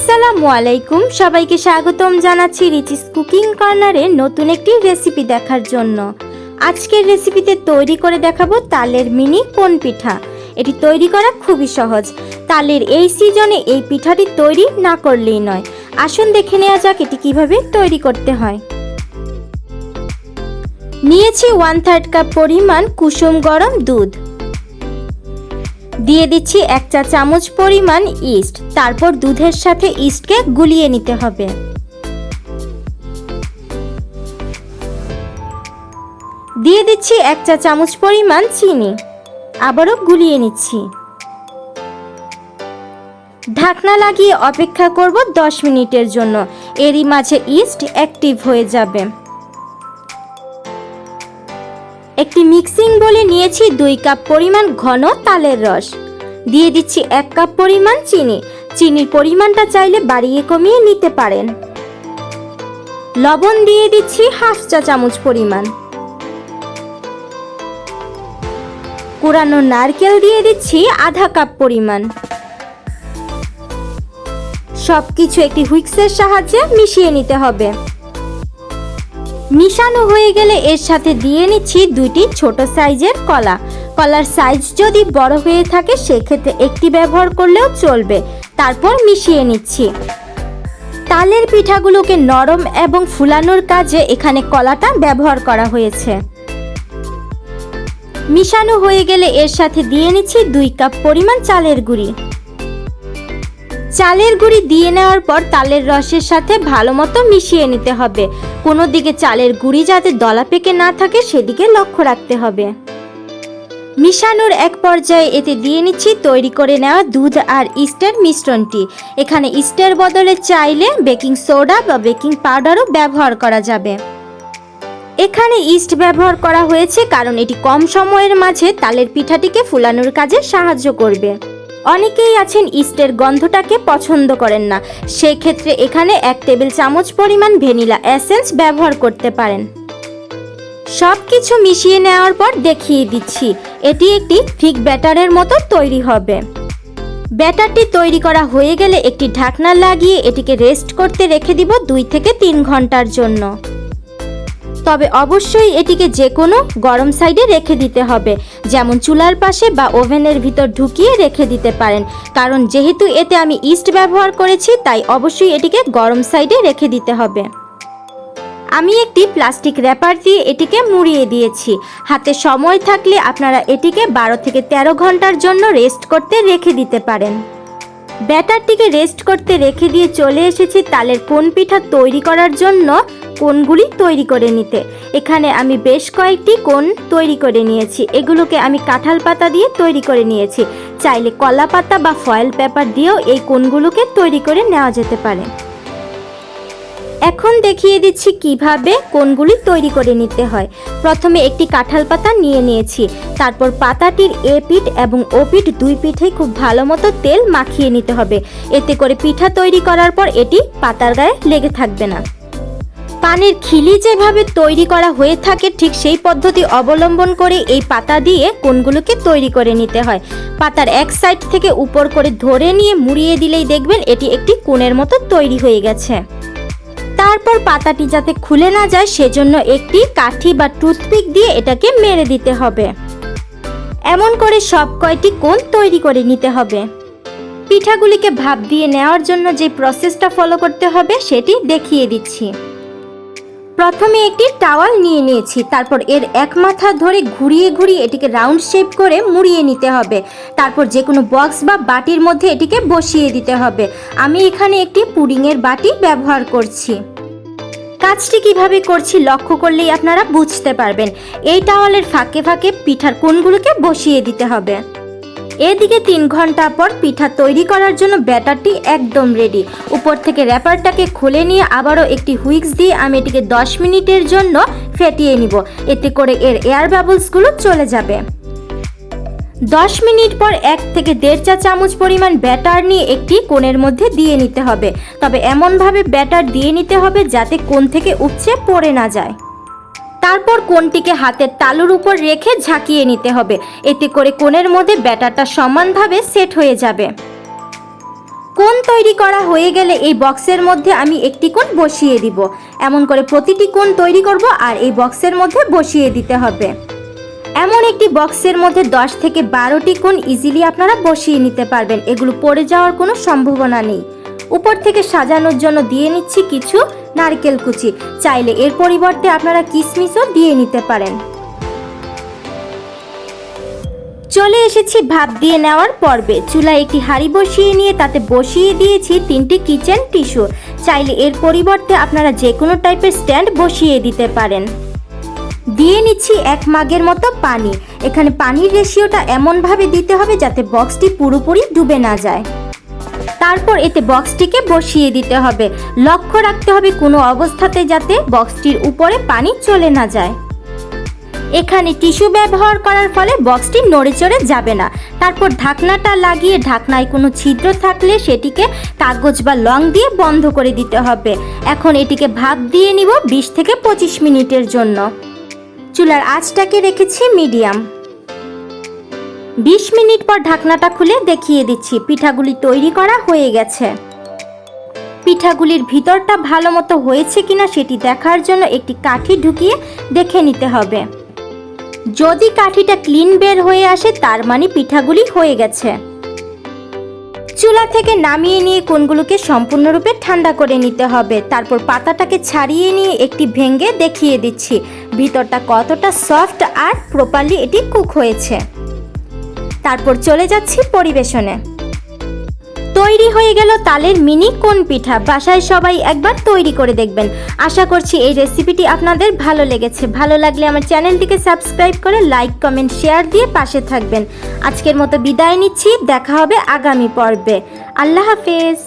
আসসালামু আলাইকুম, সবাইকে স্বাগতম জানাচ্ছি রিচিস কুকিং কর্নারের নতুন একটি রেসিপি দেখার জন্য। আজকের রেসিপিতে তৈরি করে দেখাবো তালের মিনি কোন পিঠা। এটি তৈরি করা খুবই সহজ। তালের এই সিজনে এই পিঠাটি তৈরি না করলেই নয়। আসুন দেখে নেওয়া যাক এটি কিভাবে তৈরি করতে হয়। নিয়েছি 1/3 কাপ পরিমাণ কুসুম গরম দুধ, দিয়ে দিচ্ছি 1 চা চামচ পরিমাণ ইস্ট। তারপর দুধের সাথে ইস্টকে গুলিয়ে নিতে হবে। দিয়ে দিচ্ছি 1 চা চামচ পরিমাণ চিনি, আবারও গুলিয়ে নিচ্ছি। ঢাকনা লাগিয়ে অপেক্ষা করব 10 মিনিটের জন্য। এরই মাঝে ইস্ট অ্যাক্টিভ হয়ে যাবে। একটি মিক্সিং বলে নিয়েছি 2 কাপ পরিমাণ ঘন তালের রস, দিয়ে দিচ্ছি 1 কাপ পরিমাণ চিনি। চিনির পরিমাণটা চাইলে বাড়িয়ে কমিয়ে নিতে পারেন। লবণ দিয়ে দিচ্ছি 1/2 চা চামচ পরিমাণ। কোরানো নারকেল দিয়ে দিচ্ছি 1/2 কাপ পরিমাণ। সবকিছু একটি হুইস্কের সাহায্যে মিশিয়ে নিতে হবে। মিশানো হয়ে গেলে এর সাথে দিয়ে নিচ্ছি 2টি ছোট সাইজের কলা। কলার সাইজ যদি বড় হয়ে থাকে সেক্ষেত্রে একটি ব্যবহার করলেও চলবে। তারপর মিশিয়ে নিচ্ছি। তালের পিঠাগুলোকে নরম এবং ফুলানোর কাজে এখানে কলাটা ব্যবহার করা হয়েছে। মিশানো হয়ে গেলে এর সাথে দিয়ে নিচ্ছি 2 কাপ পরিমাণ চালের গুঁড়ি। চালের গুঁড়ি দিয়ে নেওয়ার পর তালের রসের সাথে ভালো মতো মিশিয়ে নিতে হবে। কোনো দিকে চালের গুঁড়ি যাতে দলা পেকে না থাকে সেদিকে লক্ষ্য রাখতে হবে। মিশানোর এক পর্যায়ে এতে দিয়ে নিচ্ছি তৈরি করে নেওয়া দুধ আর ইস্টের মিশ্রণটি। এখানে ইস্টের বদলে চাইলে বেকিং সোডা বা বেকিং পাউডারও ব্যবহার করা যাবে। এখানে ইস্ট ব্যবহার করা হয়েছে কারণ এটি কম সময়ের মাঝে তালের পিঠাটিকে ফুলানোর কাজে সাহায্য করবে। অনেকেই আছেন ইস্টের গন্ধটাকে পছন্দ করেন না, সেই ক্ষেত্রে এখানে 1 টেবিল চামচ পরিমাণ ভ্যানিলা এসেন্স ব্যবহার করতে পারেন। সব কিছু মিশিয়ে নেওয়ার পর দেখিয়ে দিচ্ছি এটি একটি থিক ব্যাটারের মতো তৈরি হবে। ব্যাটারটি তৈরি করা হয়ে গেলে একটি ঢাকনা লাগিয়ে এটিকে রেস্ট করতে রেখে দিব 2 থেকে 3 ঘন্টার জন্য। তবে অবশ্যই এটিকে যে কোনো গরম সাইডে রেখে দিতে হবে, যেমন চুলার পাশে বা ওভেনের ভিতর ঢুকিয়ে রেখে দিতে পারেন। কারণ যেহেতু এতে আমি ইস্ট ব্যবহার করেছি তাই অবশ্যই এটিকে গরম সাইডে রেখে দিতে হবে। আমি একটি প্লাস্টিক র্যাপার দিয়ে এটিকে মুড়িয়ে দিয়েছি। হাতে সময় থাকলে আপনারা এটিকে 12 থেকে 13 ঘন্টার জন্য রেস্ট করতে রেখে দিতে পারেন। ব্যাটারটিকে রেস্ট করতে রেখে দিয়ে চলে এসেছি তালের কোন পিঠা তৈরি করার জন্য কোনগুলি তৈরি করে নিতে। এখানে আমি বেশ কয়েকটি কোন তৈরি করে নিয়েছি। এগুলোকে আমি কাঁঠাল পাতা দিয়ে তৈরি করে নিয়েছি। চাইলে কলা পাতা বা ফয়েল পেপার দিয়েও এই কোনগুলোকে তৈরি করে নেওয়া যেতে পারে। এখন দেখিয়ে দিচ্ছি কিভাবে কোনগুলি তৈরি করে নিতে হয়। প্রথমে একটি কাঁঠাল পাতা নিয়ে নিয়েছি। তারপর পাতাটির এ পিঠ এবং ও পিঠ 2 পিঠেই খুব ভালো মতো তেল মাখিয়ে নিতে হবে। এতে করে পিঠা তৈরি করার পর এটি পাতার গায়ে লেগে থাকবে না। পানের খিলি যেভাবে তৈরি করা হয়ে থাকে ঠিক সেই পদ্ধতি অবলম্বন করে এই পাতা দিয়ে কোনগুলোকে তৈরি করে নিতে হয়। পাতার এক সাইড থেকে উপর করে ধরে নিয়ে মুড়িয়ে দিলেই দেখবেন এটি একটি কোণের মতো তৈরি হয়ে গেছে। তারপর পাতাটি যাতে খুলে না যায় সেজন্য একটি কাঠি বা টুথপিক দিয়ে এটাকে মেরে দিতে হবে। এমন করে সব কয়টি কোণ তৈরি করে নিতে হবে। পিঠাগুলিকে ভাপ দিয়ে নেওয়ার জন্য যে প্রসেসটা ফলো করতে হবে সেটি দেখিয়ে দিচ্ছি। প্রথমে একটি টাওয়াল নিয়ে নিয়েছি। তারপর এর এক মাথা ধরে ঘুরিয়ে ঘুরিয়ে এটিকে রাউন্ড শেপ করে মুড়িয়ে নিতে হবে। তারপর যে কোনো বক্স বা বাটির মধ্যে এটিকে বসিয়ে দিতে হবে। আমি এখানে একটি পুডিংয়ের বাটি ব্যবহার করছি। কাজটি কিভাবে করছি লক্ষ্য করলেই আপনারা বুঝতে পারবেন। এই টাওয়ালের ফাঁকে ফাঁকে পিঠার কোণগুলোকে বসিয়ে দিতে হবে। এদিকে 3 ঘন্টা পর পিঠা তৈরি করার জন্য ব্যাটারটি একদম রেডি। উপর থেকে র্যাপারটাকে খুলে নিয়ে আবারও একটি হুইস্ক দিয়ে আমি এটিকে 10 মিনিটের জন্য ফেটিয়ে নিব। এতে করে এর এয়ার বাবলসগুলো চলে যাবে। 10 মিনিট পর 1 থেকে 1.5 চা চামচ পরিমাণ ব্যাটার নিয়ে একটি কোণের মধ্যে দিয়ে নিতে হবে। তবে এমনভাবে ব্যাটার দিয়ে নিতে হবে যাতে কোণ থেকে উপচে পড়ে না যায়। তারপর কোণটিকে হাতের তালুর উপর রেখে ঝাঁকিয়ে নিতে হবে। এতে করে কোণের মধ্যে ব্যাটারটা সমানভাবে সেট হয়ে যাবে। কোণ তৈরি করা হয়ে গেলে এই বক্সের মধ্যে আমি একটি কোণ বসিয়ে দিব। এমন করে প্রতিটি কোণ তৈরি করব আর এই বক্সের মধ্যে বসিয়ে দিতে হবে। এমন একটি বক্সের মধ্যে 10 থেকে 12টি কোণ ইজিলি আপনারা বসিয়ে নিতে পারবেন, এগুলো পড়ে যাওয়ার কোনো সম্ভাবনা নেই। উপর থেকে সাজানোর জন্য দিয়ে নিচ্ছি কিছু নারকেল কুচি, চাইলে এর পরিবর্তে আপনারা কিশমিশও দিয়ে নিতে পারেন। চলে এসেছি ভাপ দিয়ে নেওয়ার পর্বে। চুলায় একটি হাঁড়ি বসিয়ে নিয়ে তাতে বসিয়ে দিয়েছি 3টি কিচেন টিস্যু, চাইলে এর পরিবর্তে আপনারা যে কোনো টাইপের স্ট্যান্ড বসিয়ে দিতে পারেন। দিয়ে নিচ্ছি 1 মাগের মতো পানি। এখানে পানির রেশিওটা এমনভাবে দিতে হবে যাতে বক্সটি পুরোপুরি ডুবে না যায়। তারপর এতে বক্সটিকে বসিয়ে দিতে হবে। লক্ষ্য রাখতে হবে কোনো অবস্থাতে যাতে বক্সটির উপরে পানি চলে না যায়। এখানে টিস্যু ব্যবহার করার ফলে বক্সটি নড়ে চড়ে যাবে না। তারপর ঢাকনাটা লাগিয়ে ঢাকনায় কোনো ছিদ্র থাকলে সেটিকে কাগজ বা লং দিয়ে বন্ধ করে দিতে হবে। এখন এটিকে ভাপ দিয়ে নিব 20 থেকে 25 মিনিটের জন্য। চুলার আঁচটাকে রেখেছি মিডিয়াম। 20 মিনিট পর ঢাকনাটা খুলে দেখিয়ে দিচ্ছি পিঠাগুলি তৈরি করা হয়ে গেছে। পিঠাগুলির ভিতরটা ভালো মতো হয়েছে কিনা সেটি দেখার জন্য একটি কাঠি ঢুকিয়ে দেখে নিতে হবে। যদি কাঠিটা ক্লিন বের হয়ে আসে তার মানে পিঠাগুলি হয়ে গেছে। চুলা থেকে নামিয়ে নিয়ে কোণগুলোকে সম্পূর্ণরূপে ঠান্ডা করে নিতে হবে। তারপর পাতাটাকে ছাড়িয়ে নিয়ে একটি ভেঙে দেখিয়ে দিচ্ছি ভিতরটা কতটা সফট আর প্রপারলি এটি কুক হয়েছে। তারপর চলে যাচ্ছি পরিবেশনে। তৈরি হয়ে গেল তালের মিনি কোণ পিঠা। বাসায় সবাই একবার তৈরি করে দেখবেন। আশা করছি এই রেসিপিটি আপনাদের ভালো লেগেছে। ভালো লাগলে আমার চ্যানেলটিকে সাবস্ক্রাইব করে লাইক, কমেন্ট, শেয়ার দিয়ে পাশে থাকবেন। আজকের মতো বিদায় নিচ্ছি, দেখা হবে আগামী পর্বে। আল্লাহ হাফেজ।